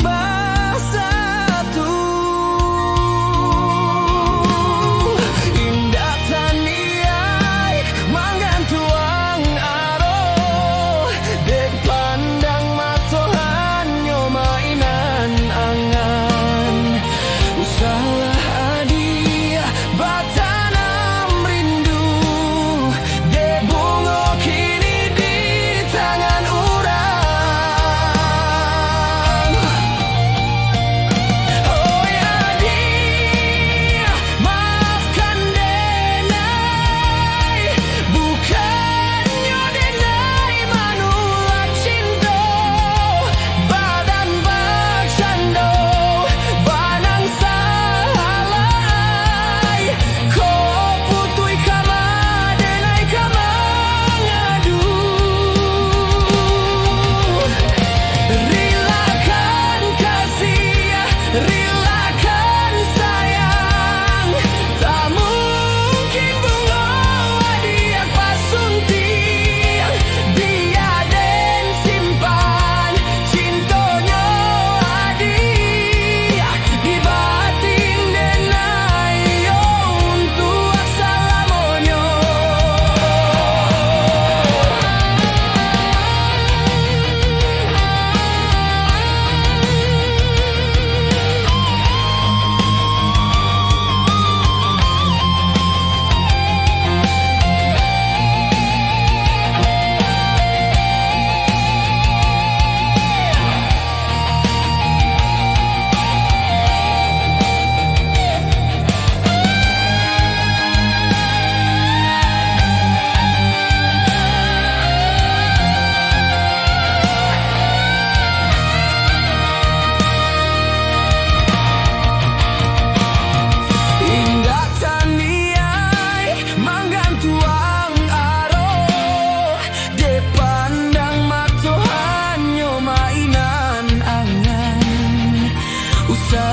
bersatu. Indah taniai manggantuang aro, dek pandang matohan nyo mainan angan. Usalah adi batanam rindu, dek bunga kini di tangan urang. Oh ya di, maafkan denai, bukannya denai manulak cinta. Badan bercanda, banang salai, ko putui kama denai kama ngadu. Rilakan kasih, rilakan sayang, tak mungkin bunga adiak pasunting. Biaden simpan cintonya adi di batin denai yo untuk salamonyo. Indah taniai manggantuang aro, de pandang matohan nyo mainan angan. Usaha